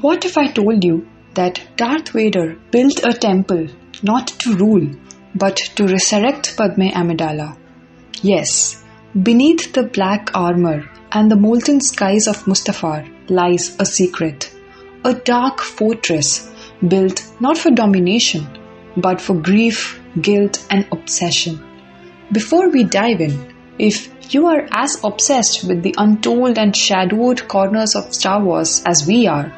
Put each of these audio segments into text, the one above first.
What if I told you that Darth Vader built a temple not to rule, but to resurrect Padme Amidala? Yes, beneath the black armor and the molten skies of Mustafar lies a secret, a dark fortress built not for domination, but for grief, guilt, and obsession. Before we dive in, if you are as obsessed with the untold and shadowed corners of Star Wars as we are,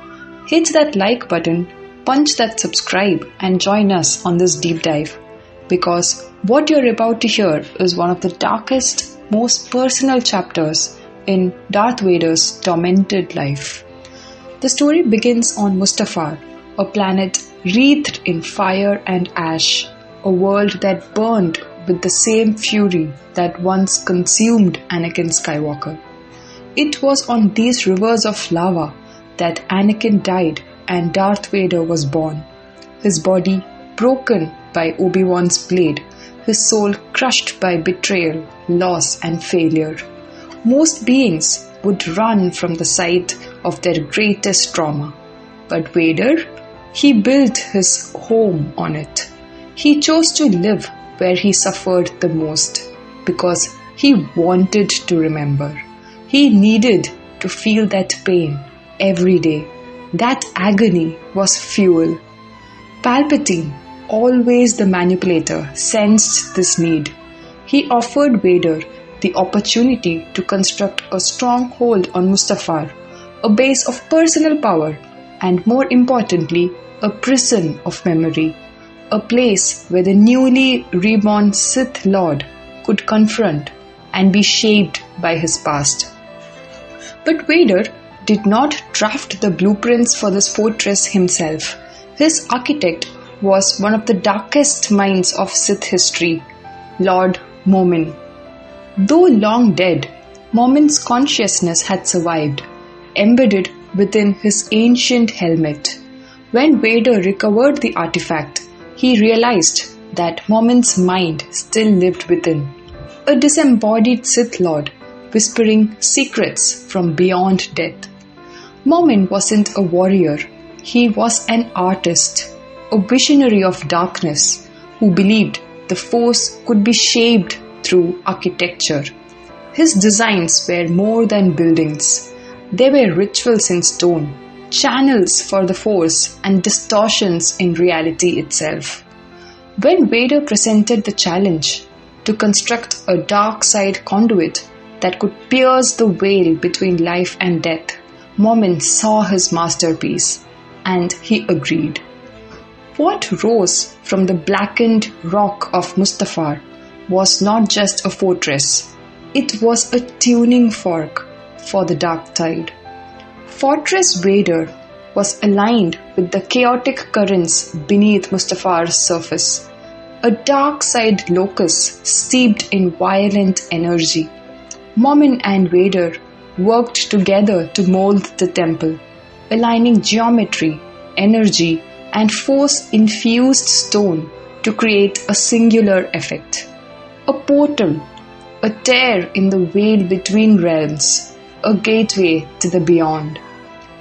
hit that like button, punch that subscribe, and join us on this deep dive. Because what you're about to hear is one of the darkest, most personal chapters in Darth Vader's tormented life. The story begins on Mustafar, a planet wreathed in fire and ash, a world that burned with the same fury that once consumed Anakin Skywalker. It was on these rivers of lava that Anakin died and Darth Vader was born, his body broken by Obi-Wan's blade, his soul crushed by betrayal, loss, and failure. Most beings would run from the sight of their greatest trauma. But Vader, he built his home on it. He chose to live where he suffered the most because he wanted to remember. He needed to feel that pain every day. That agony was fuel. Palpatine, always the manipulator, sensed this need. He offered Vader the opportunity to construct a stronghold on Mustafar, a base of personal power, and more importantly, a prison of memory, a place where the newly reborn Sith Lord could confront and be shaped by his past. But Vader did not draft the blueprints for this fortress himself. His architect was one of the darkest minds of Sith history, Lord Momin. Though long dead, Momin's consciousness had survived, embedded within his ancient helmet. When Vader recovered the artifact, he realized that Momin's mind still lived within, a disembodied Sith Lord whispering secrets from beyond death. Momin wasn't a warrior, he was an artist, a visionary of darkness who believed the Force could be shaped through architecture. His designs were more than buildings. They were rituals in stone, channels for the Force, and distortions in reality itself. When Vader presented the challenge to construct a dark side conduit that could pierce the veil between life and death, Momin saw his masterpiece, and he agreed. What rose from the blackened rock of Mustafar was not just a fortress, it was a tuning fork for the dark tide. Fortress Vader was aligned with the chaotic currents beneath Mustafar's surface, a dark side locus steeped in violent energy. Momin and Vader worked together to mold the temple, aligning geometry, energy, and force-infused stone to create a singular effect. A portal, a tear in the veil between realms, a gateway to the beyond.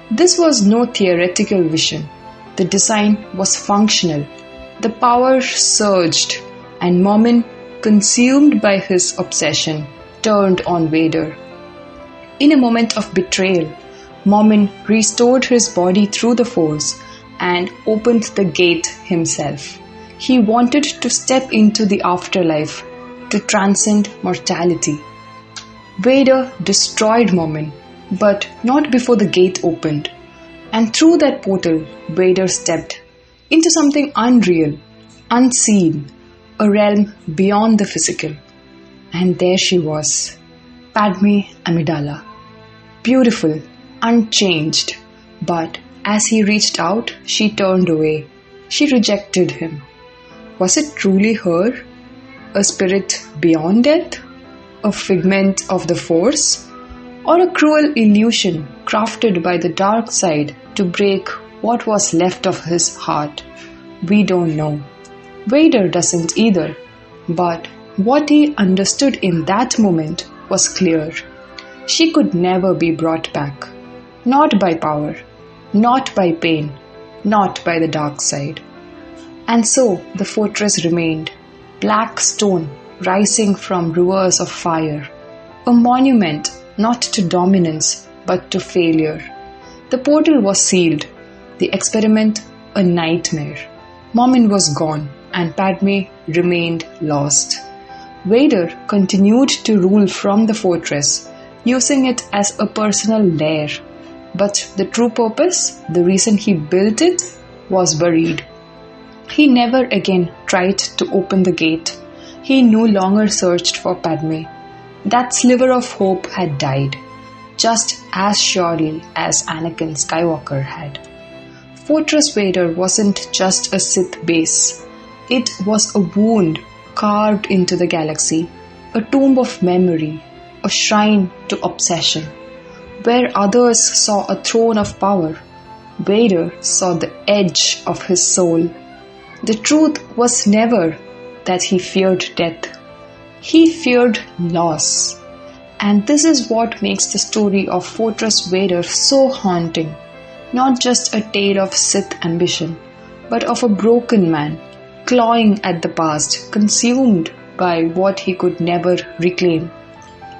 This was no theoretical vision. The design was functional. The power surged, and Momin, consumed by his obsession, turned on Vader. In a moment of betrayal, Momin restored his body through the Force and opened the gate himself. He wanted to step into the afterlife, to transcend mortality. Vader destroyed Momin, but not before the gate opened. And through that portal, Vader stepped into something unreal, unseen, a realm beyond the physical. And there she was, Padme Amidala. Beautiful, unchanged, but as he reached out, she turned away. She rejected him. Was it truly her? A spirit beyond death? A figment of the Force? Or a cruel illusion crafted by the dark side to break what was left of his heart? We don't know. Vader doesn't either. But what he understood in that moment was clear. She could never be brought back. Not by power, not by pain, not by the dark side. And so the fortress remained, black stone rising from rivers of fire, a monument not to dominance but to failure. The portal was sealed, the experiment a nightmare. Momin was gone, and Padme remained lost. Vader continued to rule from the fortress, using it as a personal lair. But the true purpose, the reason he built it, was buried. He never again tried to open the gate. He no longer searched for Padme. That sliver of hope had died, just as surely as Anakin Skywalker had. Fortress Vader wasn't just a Sith base. It was a wound carved into the galaxy, a tomb of memory, a shrine to obsession. Where others saw a throne of power, Vader saw the edge of his soul. The truth was never that he feared death. He feared loss. And this is what makes the story of Fortress Vader so haunting. Not just a tale of Sith ambition, but of a broken man, clawing at the past, consumed by what he could never reclaim.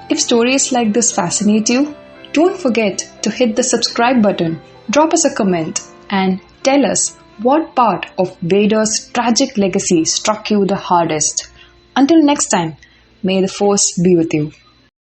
If stories like this fascinate you, don't forget to hit the subscribe button, drop us a comment, and tell us what part of Vader's tragic legacy struck you the hardest. Until next time, may the Force be with you.